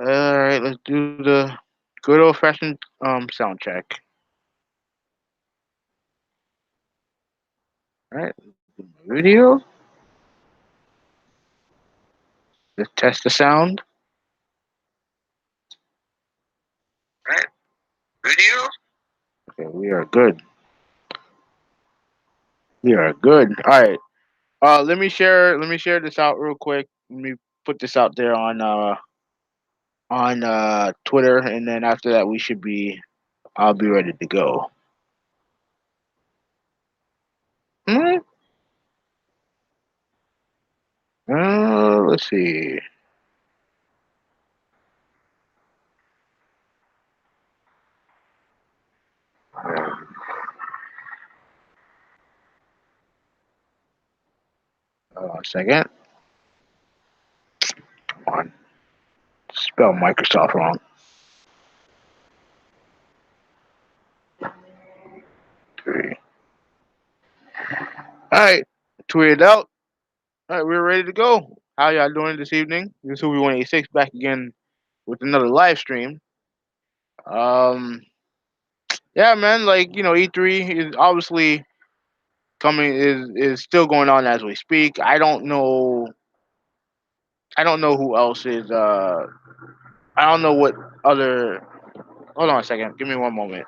All right, let's do the good old fashioned sound check. All right, video. Let's test the sound. All right, video. Okay, we are good. We are good. All right. Let me share. Let me share this out real quick. Let me put this out there on Twitter, and then after that, we should be. I'll be ready to go. Hmm? Let's see. Hold on a second. Come on. Spell Microsoft wrong. Three. All right. Tweet it out. All right, we're ready to go. How y'all doing this evening? This is Who We 186 back again with another live stream. Um, yeah, man. Like E3 is obviously coming is still going on as we speak. I don't know. I don't know who else is. I don't know what other. Hold on a second. Give me one moment.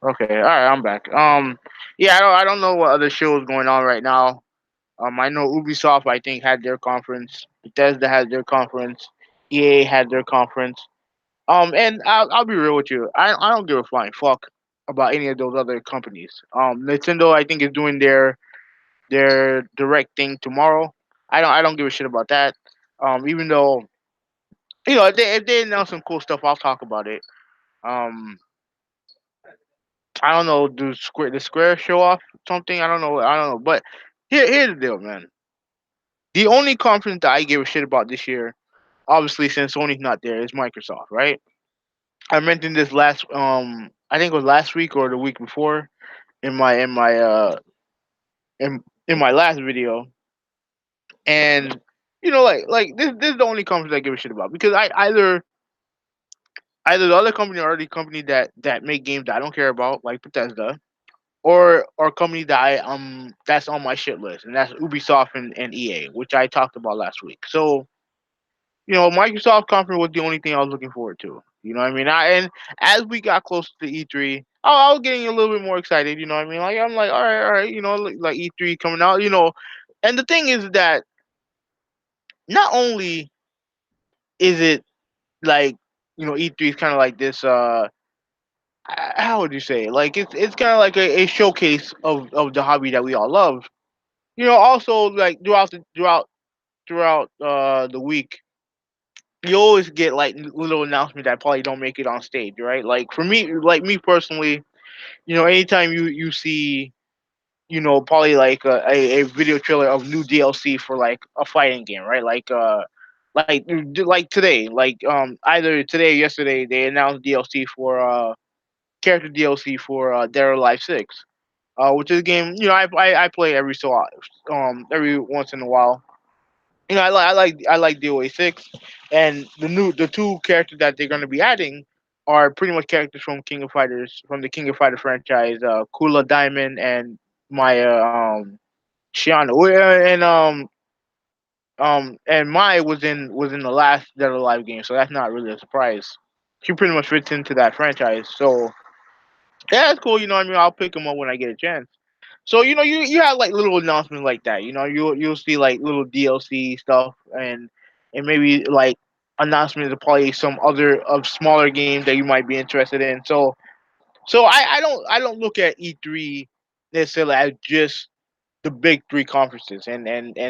Okay. All right. I'm back. Yeah. I don't know what other shows going on right now. I know Ubisoft, I think, had their conference. Bethesda had their conference. EA had their conference. And I'll be real with you. I don't give a flying fuck about any of those other companies. Nintendo, I think, is doing their direct thing tomorrow. I don't give a shit about that. Even though if they announce some cool stuff, I'll talk about it. Um, I don't know. Do Square show off something? I don't know. I don't know. But here's the deal, man. The only conference that I give a shit about this year, obviously since Sony's not there, is Microsoft, right? I mentioned this last I think it was last week or the week before in my last video. And like this is the only company I give a shit about because I either the other company or the company that make games that I don't care about, like Bethesda, or company that I that's on my shit list, and that's Ubisoft and EA, which I talked about last week. So Microsoft conference was the only thing I was looking forward to. You know what I mean? And as we got closer to E3, I was getting a little bit more excited. You know what I mean? Like I'm like, all right, like E3 coming out. And the thing is that not only is it like E3 is kind of like this. How would you say it? Like it's kind of like a showcase of the hobby that we all love. Also like throughout the week you always get like little announcements that probably don't make it on stage, right? Like for me, like me personally, anytime you see, probably like a video trailer of new DLC for like a fighting game, right? Like today, like either today or yesterday, they announced DLC for character DLC for Dead or Alive 6, which is a game I play every once in a while. I like DOA 6, and the two characters that they're going to be adding are pretty much characters from the King of Fighter franchise, Kula Diamond and Maya Shiano. And Maya was in the last Dead or Alive game, so that's not really a surprise. She pretty much fits into that franchise, so yeah, that's cool. What I mean, I'll pick them up when I get a chance. So you have like little announcements like that. You'll see like little DLC stuff and maybe like announcements of probably some other of smaller games that you might be interested in. So I don't look at E3 necessarily as just the big three conferences and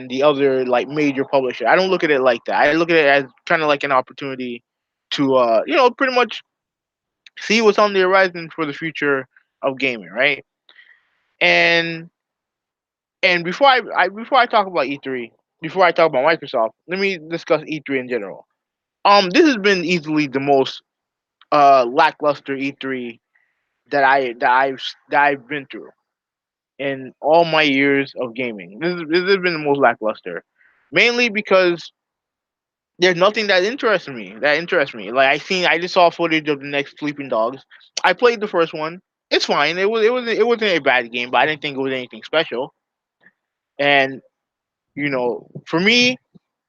the other like major publisher. I don't look at it like that. I look at it as kind of like an opportunity to pretty much see what's on the horizon for the future of gaming, right? And before I talk about E3, before I talk about Microsoft, let me discuss E3 in general. This has been easily the most lackluster E3 that I've been through. in all my years of gaming. This has been the most lackluster, mainly because there's nothing that interests me. Like I just saw footage of the next Sleeping Dogs. I played the first one. It's fine. It wasn't a bad game, but I didn't think it was anything special. And for me,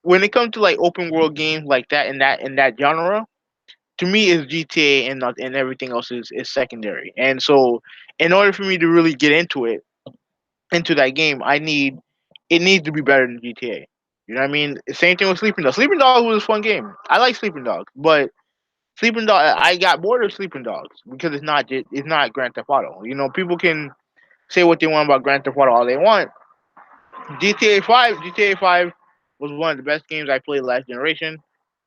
when it comes to like open world games like that in that genre, to me is GTA and everything else is secondary. And so, in order for me to really get into that game, it needs to be better than GTA. You know what I mean? Same thing with Sleeping Dogs. Sleeping Dogs was a fun game. I like Sleeping Dogs, but Sleeping Dog, I got bored of Sleeping Dogs because it's not Grand Theft Auto. People can say what they want about Grand Theft Auto all they want. GTA 5 was one of the best games I played last generation,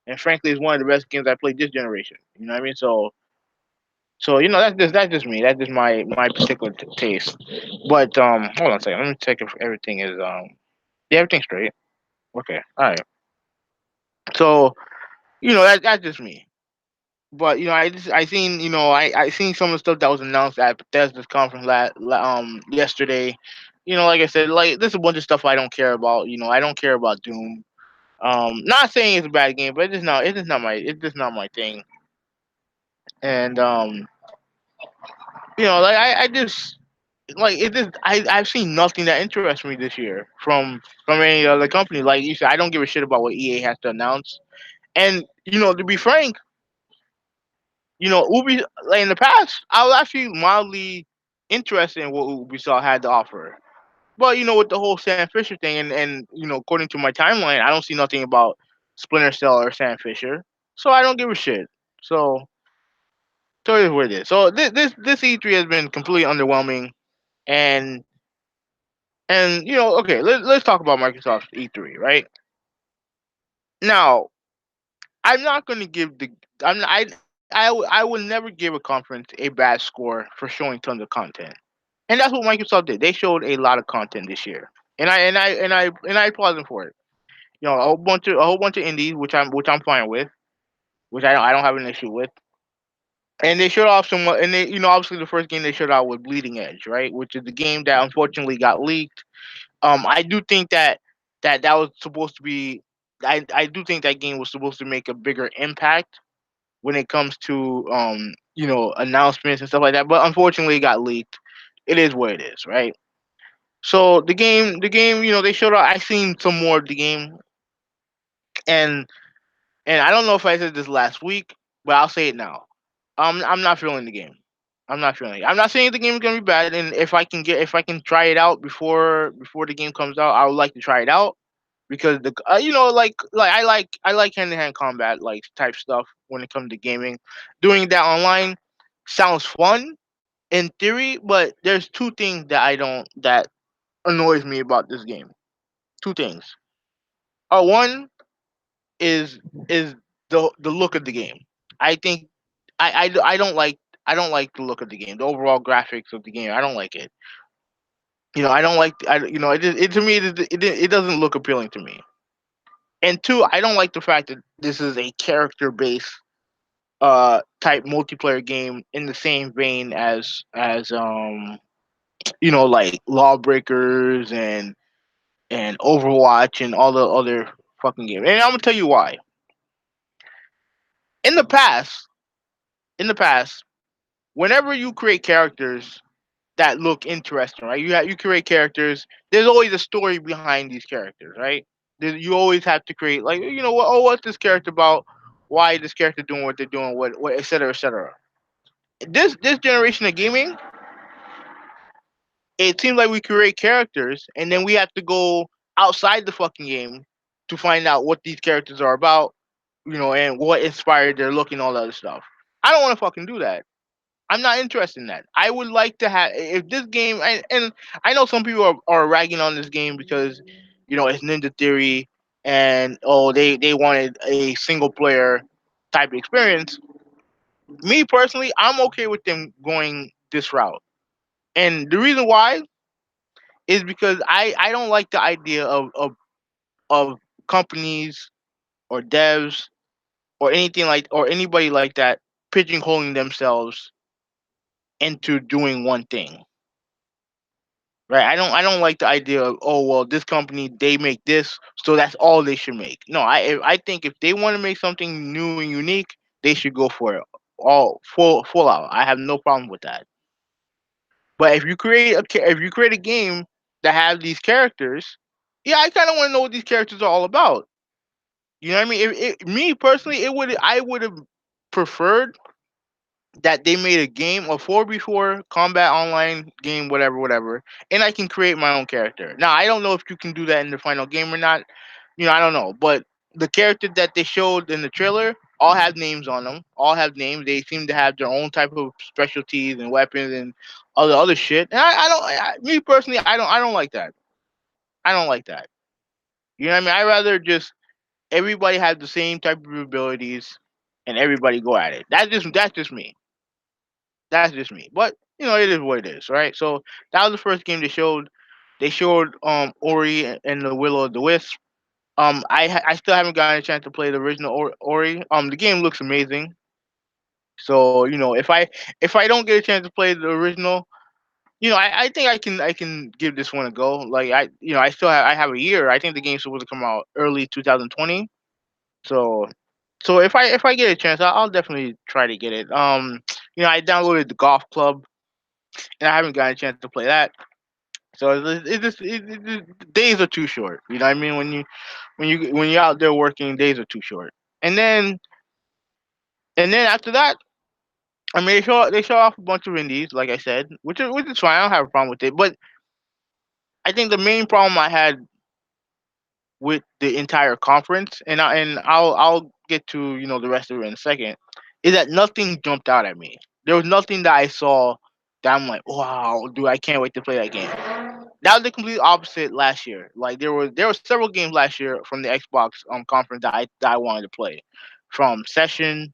and frankly, it's one of the best games I played this generation. You know what I mean? So that's just me. That's just my particular taste. But hold on a second. Let me check if everything is yeah, everything's straight. Okay, all right. So that's just me. But I seen I seen some of the stuff that was announced at Bethesda's conference yesterday. Like I said, like there's a bunch of stuff I don't care about. I don't care about Doom. Not saying it's a bad game, but it's just not my thing. And like I just like it just I've seen nothing that interests me this year from any other company. Like you said, I don't give a shit about what EA has to announce. And to be frank, Ubi like in the past, I was actually mildly interested in what Ubisoft had to offer. But with the whole Sam Fisher thing, and according to my timeline, I don't see nothing about Splinter Cell or Sam Fisher, so I don't give a shit. So, so it is what it is. So this E3 has been completely underwhelming, and okay, let's talk about Microsoft's E3, right? Now, I'm not going to give the I'm I will never give a conference a bad score for showing tons of content. And that's what Microsoft did. They showed a lot of content this year. And I applaud them for it. A whole bunch of indies, which I'm fine with, which I don't have an issue with. And they showed off some, and they obviously the first game they showed out was Bleeding Edge, right, which is the game that unfortunately got leaked. I do think that was supposed to be. I do think that game was supposed to make a bigger impact when it comes to announcements and stuff like that. But unfortunately, it got leaked. It is what it is, right? So the game, they showed out. I seen some more of the game, and I don't know if I said this last week, but I'll say it now. I'm not feeling the game. I'm not feeling it. I'm not saying the game is gonna be bad, and if I can try it out before the game comes out, I would like to try it out because like I like hand to hand combat like type stuff when it comes to gaming. Doing that online sounds fun in theory, but there's two things that annoys me about this game. Two things. One is is the look of the game. I think I don't like the look of the game. The overall graphics of the game. I don't like it. I don't like. It to me it doesn't look appealing to me. And two, I don't like the fact that this is a character based type multiplayer game in the same vein as like Lawbreakers and Overwatch and all the other fucking games. And I'm gonna tell you why. In the past, in the past, whenever you create characters that look interesting, right? You create characters. There's always a story behind these characters, right? You always have to create like what's this character about? Why is this character doing what they're doing? What et cetera, et cetera. This generation of gaming, it seems like we create characters and then we have to go outside the fucking game to find out what these characters are about, and what inspired their look and all that other stuff. I don't want to fucking do that. I'm not interested in that. I would like to have if this game and I know some people are ragging on this game because it's Ninja Theory and they wanted a single player type experience. Me personally, I'm okay with them going this route. And the reason why is because I don't like the idea of companies or devs or anything like or anybody like that pigeonholing themselves into doing one thing, right? I don't like the idea of, oh well, this company, they make this, so that's all they should make. No, I think if they want to make something new and unique, they should go for it all full out. I have no problem with that. But if you create a game that have these characters, yeah, I kind of want to know what these characters are all about. You know what I mean? Me personally, it would I would have preferred that they made a game, a 4v4 combat online game, whatever, whatever, and I can create my own character. Now, I don't know if you can do that in the final game or not. I don't know, but the characters that they showed in the trailer all have names on them. All have names. They seem to have their own type of specialties and weapons and other shit. And I don't. Me personally, I don't like that. I don't like that. You know what I mean? I rather just everybody have the same type of abilities and everybody go at it. That's just me. That's just me. But it is what it is, right? So that was the first game they showed. They showed Ori and the Will of the Wisp. I still haven't gotten a chance to play the original Ori. The game looks amazing. So if I don't get a chance to play the original, I think I can give this one a go. Like I have a year. I think the game's supposed to come out early 2020. So if I get a chance, I'll definitely try to get it. I downloaded the Golf Club and I haven't gotten a chance to play that. So days are too short. You know what I mean? When you're out there working, days are too short. And then after that, I mean they show off a bunch of indies, like I said, which is fine. I don't have a problem with it. But I think the main problem I had with the entire conference, and I'll get to the rest of it in a second, is that nothing jumped out at me. There was nothing that I saw that I'm like, wow, dude, I can't wait to play that game. That was the complete opposite last year. Like there were several games last year from the Xbox conference that I wanted to play, from Session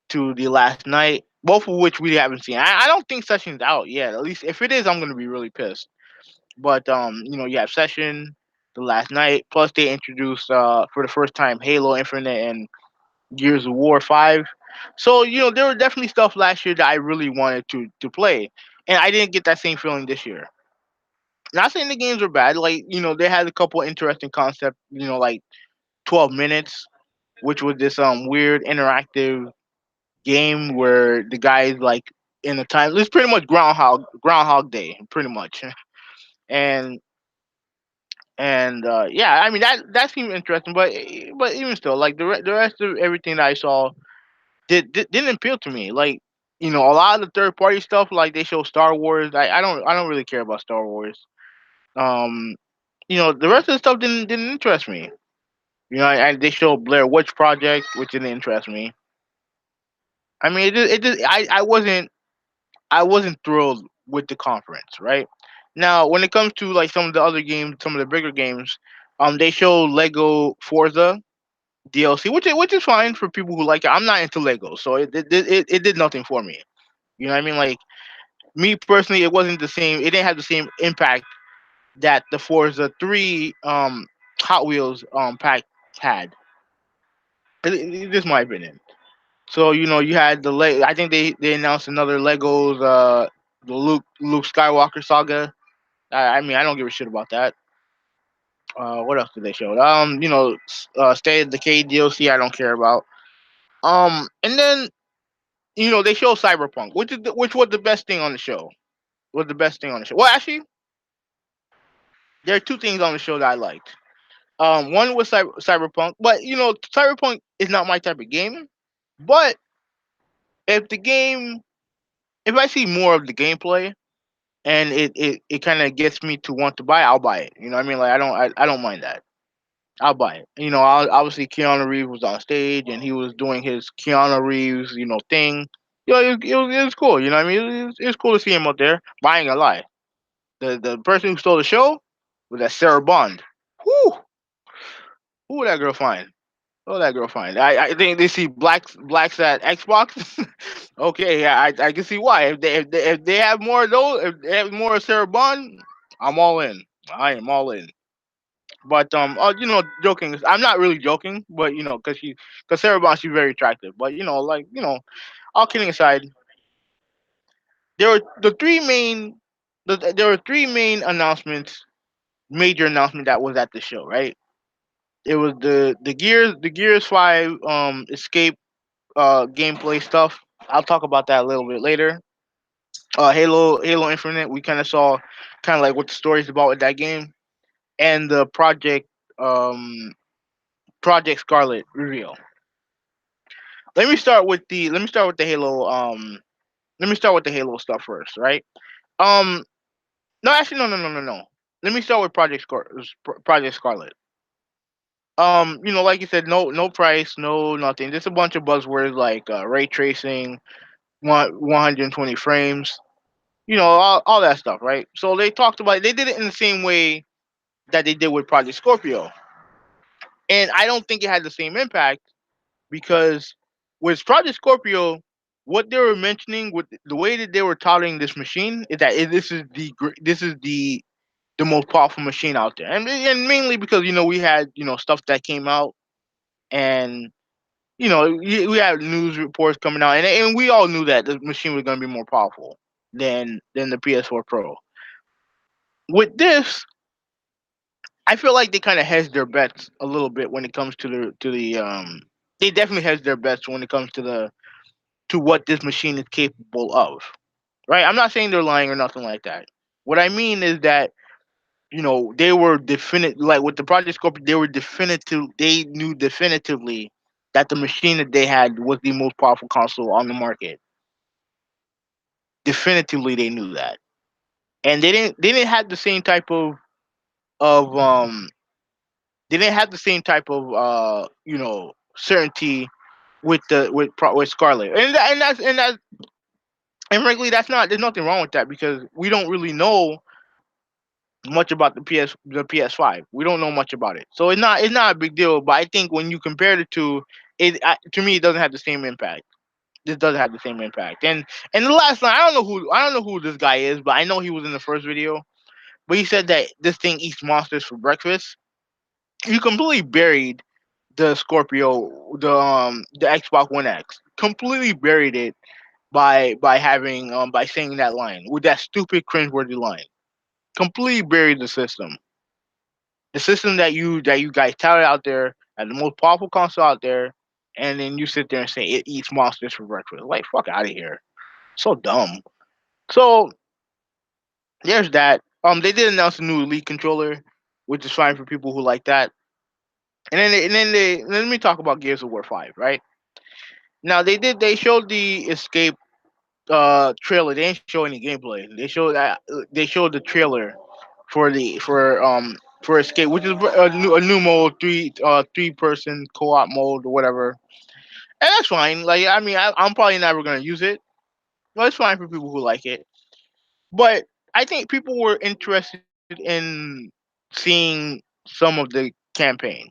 to the Last Night, both of which we haven't seen. I don't think Session's out yet. At least if it is, I'm gonna be really pissed. But you have Session, the Last Night. Plus, they introduced for the first time Halo Infinite and Gears of War 5. So there were definitely stuff last year that I really wanted to play, and I didn't get that same feeling this year. Not saying the games were bad. Like they had a couple interesting concepts. Like 12 minutes, which was this weird interactive game where the guy is like in a time. It's pretty much Groundhog Day, pretty much. And yeah, I mean that seemed interesting, but even still, like the rest of everything that I saw didn't appeal to me. Like a lot of the third party stuff, like they show Star Wars. I don't really care about Star Wars. Um, the rest of the stuff didn't interest me. They showed Blair Witch Project, which didn't interest me. I mean, I wasn't thrilled with the conference, right? Now, when it comes to like some of the other games, some of the bigger games, they show Lego Forza DLC, which is fine for people who like it. I'm not into Lego, so it did nothing for me. You know what I mean? Like me personally, it wasn't the same. It didn't have the same impact that the Forza 3 Hot Wheels pack had. This is my opinion. So you had I think they announced another Legos the Luke Skywalker saga. I mean I don't give a shit about that. What else did they show? State of Decay DLC I don't care about. And then they show Cyberpunk, which was the best thing on the show. Was the best thing on the show. Well, actually, there are two things on the show that I liked. One was Cyberpunk, but Cyberpunk is not my type of game. But if the game, if I see more of the gameplay and it kind of gets me to want to buy it, I'll buy it. You know what I mean? Like I don't mind that. I'll buy it. Obviously Keanu Reeves was on stage and he was doing his Keanu Reeves, thing. It was cool. You know what I mean? It was cool to see him out there. But I ain't gonna lie. The person who stole the show was that Sarah Bond. Whoo, who would that girl find? Oh, that girl fine. I think they see blacks at Xbox. Okay, yeah, I can see why. If they have more of those, if they have more of Sarah Bond, I'm all in. I am all in. But joking. I'm not really joking, but because Sarah Bond, she's very attractive. But all kidding aside, there were the three main. There were three main announcements, major announcement that was at the show, right? It was the Gears 5 escape gameplay stuff. I'll talk about that a little bit later. Halo Infinite, we kind of saw kind of like what the story's about with that game, and the um Project Scarlet reveal. Let me start with the Halo let me start with the Halo stuff first, right? Um no, actually, no. Let me start with Project Scarlet. Like you said, no price, no nothing. Just a bunch of buzzwords like ray tracing, 120 frames, all that stuff, right? So they talked about they did it in the same way that they did with Project Scorpio, and I don't think it had the same impact because with Project Scorpio, what they were mentioning with the way that they were touting this machine is that this is the most powerful machine out there, and mainly because we had stuff that came out, and we had news reports coming out, and we all knew that the machine was going to be more powerful than the PS4 Pro. With this, I feel like they kind of hedged their bets a little bit when it comes to the. They definitely hedged their bets when it comes to what this machine is capable of. Right? I'm not saying they're lying or nothing like that. What I mean is that they were definite, like with the Project Scorpio, they knew definitively that the machine that they had was the most powerful console on the market. Definitively, they knew that, and they didn't have the same type of they didn't have the same type of certainty with Scarlet, and frankly, there's nothing wrong with that because we don't really know much about the PS5. We don't know much about it, so it's not a big deal. But I think when you compare the two, to me it doesn't have the same impact. This doesn't have the same impact. And the last line, I don't know who this guy is, but I know he was in the first video. But he said that this thing eats monsters for breakfast. He completely buried the Scorpio, the Xbox One X. Completely buried it by saying that line with that stupid cringeworthy line. Completely buried the system. The system that you guys touted out there as the most powerful console out there, and then you sit there and say it eats monsters for breakfast. Like fuck out of here. So dumb. So there's that. They did announce a new Elite controller, which is fine for people who like that. Let me talk about Gears of War 5, right? Now they showed the escape trailer. They didn't show any gameplay. They showed the trailer for escape, which is a new mode, three person co-op mode or whatever. And that's fine. Like I mean, I'm probably never gonna use it, but it's fine for people who like it. But I think people were interested in seeing some of the campaign,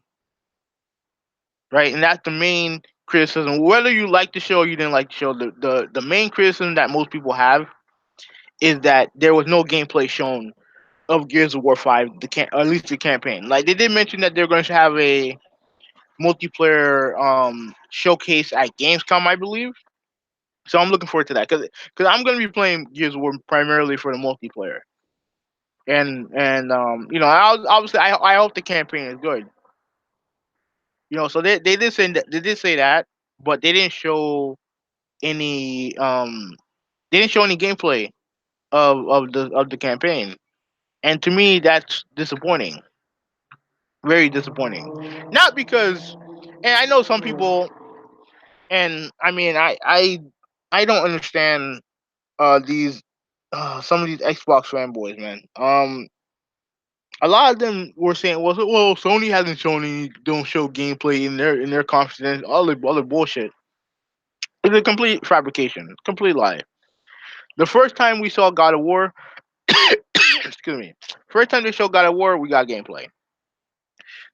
right? And that's the main criticism. Whether you like the show or you didn't like the show, the main criticism that most people have is that there was no gameplay shown of Gears of War 5, or at least the campaign. Like they did mention that they're going to have a multiplayer showcase at Gamescom, I believe. So I'm looking forward to that because I'm going to be playing Gears of War primarily for the multiplayer. And obviously I hope the campaign is good. So they did say that, but any um they didn't show any gameplay of the campaign, and to me that's disappointing, very disappointing. Not because, and I know some people, and I mean I don't understand these some of these Xbox fanboys, man. A lot of them were saying, well, Sony hasn't shown any, don't show gameplay in their conference, all the bullshit. It's a complete fabrication, complete lie. The first time we saw God of War, excuse me, first time they showed God of War, we got gameplay.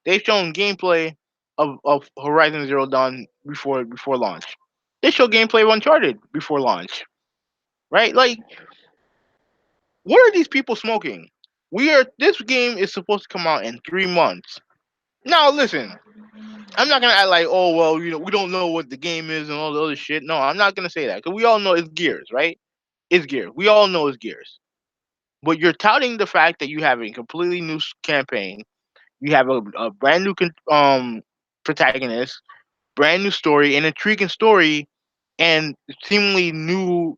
They've shown gameplay of Horizon Zero Dawn before launch. They showed gameplay of Uncharted before launch, right? Like, what are these people smoking? This game is supposed to come out in 3 months. Now, listen, I'm not gonna act like, oh well, we don't know what the game is and all the other shit. No, I'm not gonna say that because we all know it's Gears, right? It's Gears. We all know it's Gears. but you're touting the fact that you have a completely new campaign. You have a brand new protagonist, brand new story, an intriguing story, and seemingly new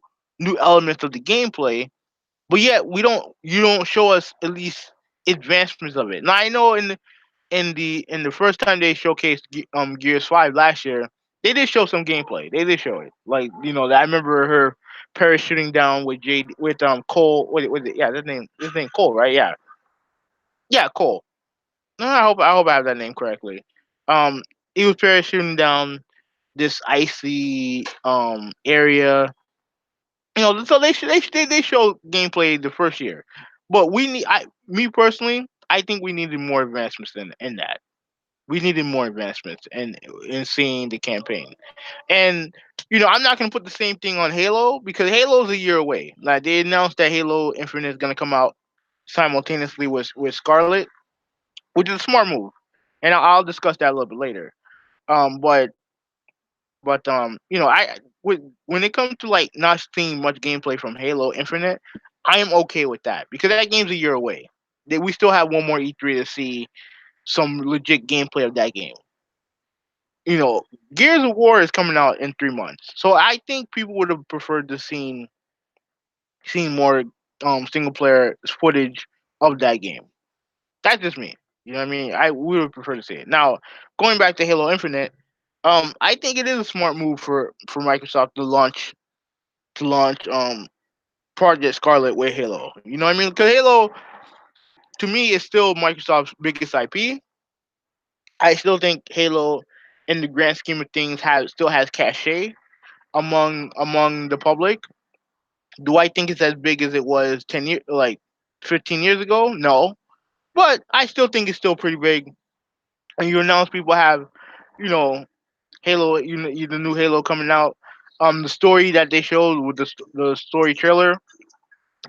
elements of the gameplay. But yet you don't show us at least advancements of it. Now I know in the first time they showcased Gears 5 last year, they did show some gameplay. They did show it. Like, I remember her parachuting down with Jade with Cole. What it? Yeah, his name Cole, right? Yeah, yeah, Cole. No, I hope I have that name correctly. Um, he was parachuting down this icy area. So they showed gameplay the first year, but me personally, I think we needed more advancements in that. We needed more advancements in seeing the campaign. And I'm not gonna put the same thing on Halo because Halo's a year away. Like they announced that Halo Infinite is gonna come out simultaneously with Scarlet, which is a smart move, and I'll discuss that a little bit later. But I when it comes to like not seeing much gameplay from Halo Infinite, I am okay with that because that game's a year away. We still have one more E3 to see some legit gameplay of that game. Gears of War is coming out in 3 months, so I think people would have preferred to seen more single player footage of that game. That's just me. You know what I mean? I would have preferred to see it. Now, going back to Halo Infinite, I think it is a smart move for Microsoft to launch Project Scarlet with Halo. You know what I mean? Because Halo to me is still Microsoft's biggest IP. I still think Halo, in the grand scheme of things, has cachet among the public. Do I think it's as big as it was 10 years, like 15 years ago? No, but I still think it's still pretty big. And you announce people have, you know, Halo, the new Halo coming out. The story that they showed with the story trailer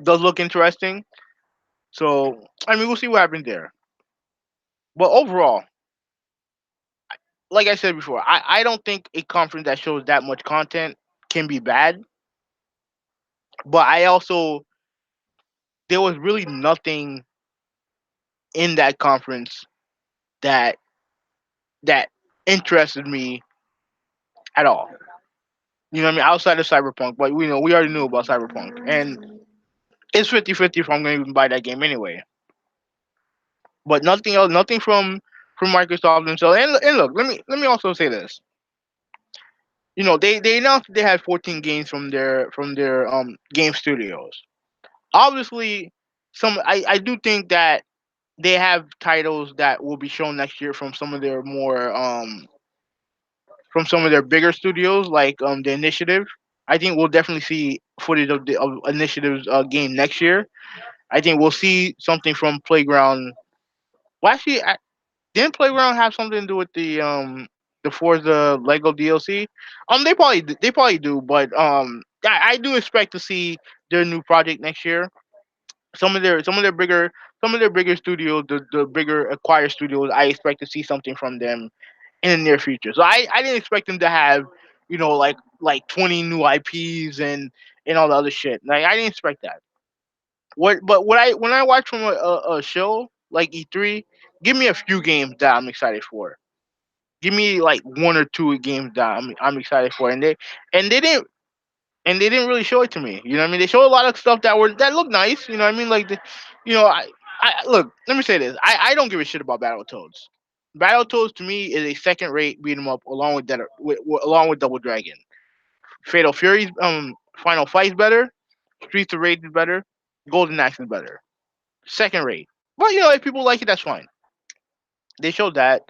does look interesting. So I mean, we'll see what happens there. But overall, like I said before, I don't think a conference that shows that much content can be bad. But I also there was really nothing in that conference that that interested me at all. You know what I mean? Outside of Cyberpunk, but we already knew about Cyberpunk, and it's 50-50 if I'm going to even buy that game anyway. But nothing else, nothing from Microsoft themselves. And look, let me also say this. They announced they had 14 games from their game studios. Obviously, I do think that they have titles that will be shown next year from some of their bigger studios like the Initiative. I think we'll definitely see footage of Initiative's game next year. I think we'll see something from Playground. Well, actually, didn't Playground have something to do with the Forza Lego DLC? They probably do, but I do expect to see their new project next year. Some of their bigger studios, the bigger acquired studios, I expect to see something from them in the near future. So I didn't expect them to have, like 20 new IPs and all the other shit. Like I didn't expect that. But when I watch from a show like E3, give me a few games that I'm excited for. Give me like one or two games that I'm excited for, and they didn't and they didn't really show it to me. You know what I mean? They showed a lot of stuff that looked nice. You know what I mean? Like you know, I look. Let me say this. I don't give a shit about Battletoads. Battletoads to me is a second rate beat 'em up along with Double Dragon. Fatal Fury's Final Fight's better. Streets of Rage is better. Golden Axe is better. Second rate. But if people like it, that's fine. They showed that.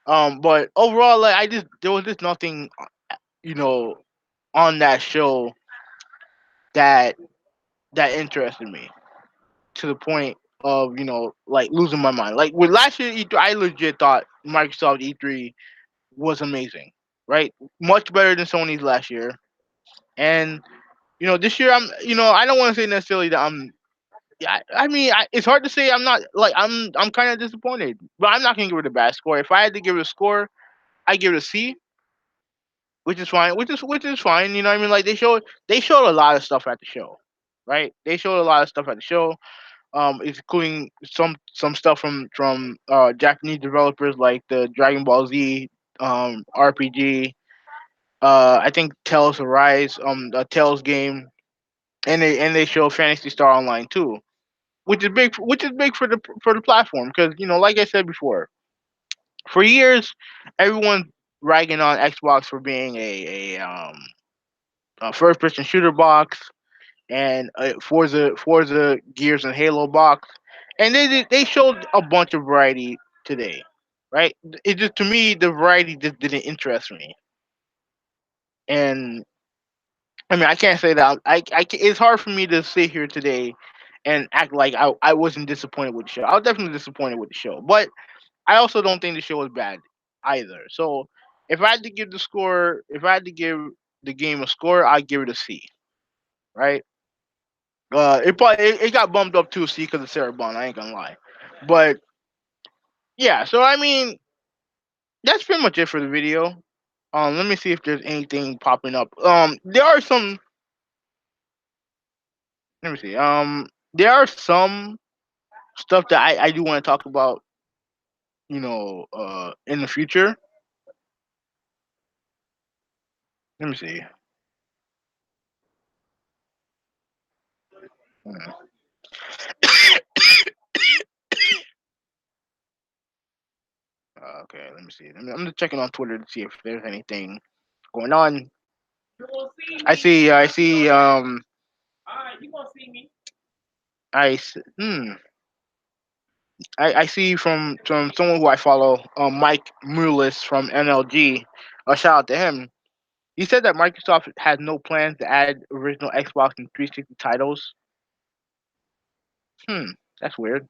But overall, like there was just nothing, you know, on that show that that interested me to the point of like losing my mind. Like with last year E3, I legit thought Microsoft E3 was amazing, right? Much better than Sony's last year. And this year I don't want to say necessarily that I'm. Yeah, I mean, it's hard to say. I'm not like I'm kind of disappointed, but I'm not gonna give it a bad score. If I had to give it a score, I give it a C, which is fine. Which is fine. You know what I mean? Like they showed a lot of stuff at the show, right? They showed a lot of stuff at the show, including some stuff from Japanese developers like the Dragon Ball Z RPG. I think Tales Arise, a Tales game, and they show Fantasy Star Online too, which is big for the platform because like I said before, for years everyone ragging on Xbox for being a first person shooter box and Forza Gears and Halo box, and they showed a bunch of variety today, right? It just to me the variety just didn't interest me, and I mean I can't say that it's hard for me to sit here today and act like I wasn't disappointed with the show. I was definitely disappointed with the show, but I also don't think the show was bad either. So if I had to give the game a score, I'd give it a C, right? It got bumped up to a C because of Sarah Bond. I ain't gonna lie, but yeah. So I mean, that's pretty much it for the video. Let me see if there's anything popping up. There are some. Let me see. There are some stuff that I do want to talk about. In the future. Let me see. Hmm. Okay, let me see. I'm just checking on Twitter to see if there's anything going on. I see. I see. Hmm. I see from someone who I follow, Mike Mulis from NLG. A shout out to him. He said that Microsoft has no plans to add original Xbox and 360 titles. Hmm, that's weird.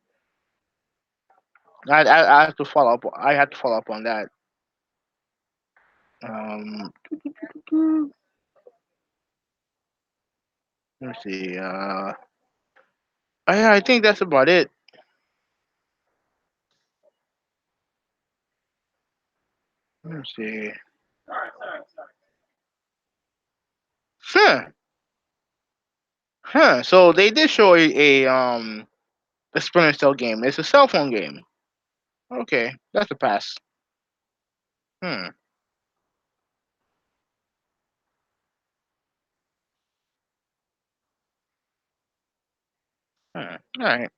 I have to follow up. I have to follow up on that. Um, let me see. Yeah, I think that's about it. Let me see. Huh. Huh. So they did show a Splinter Cell game. It's a cell phone game. Okay, that's a pass. Hmm. All right.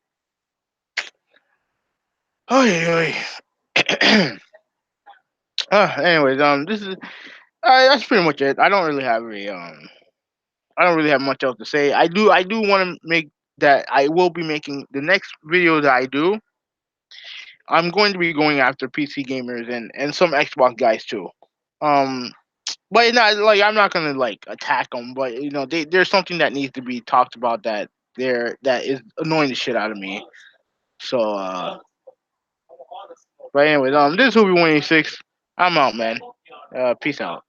Oh yeah. Anyways, this is that's pretty much it. I don't really have much else to say. I do want to make that I will be making the next video that I do. I'm going to be going after PC gamers and some Xbox guys too. Um, but not like I'm not gonna like attack them, but there's something that needs to be talked about that is annoying the shit out of me. So, but anyways, this is Hoobie 186. I'm out, man. Peace out.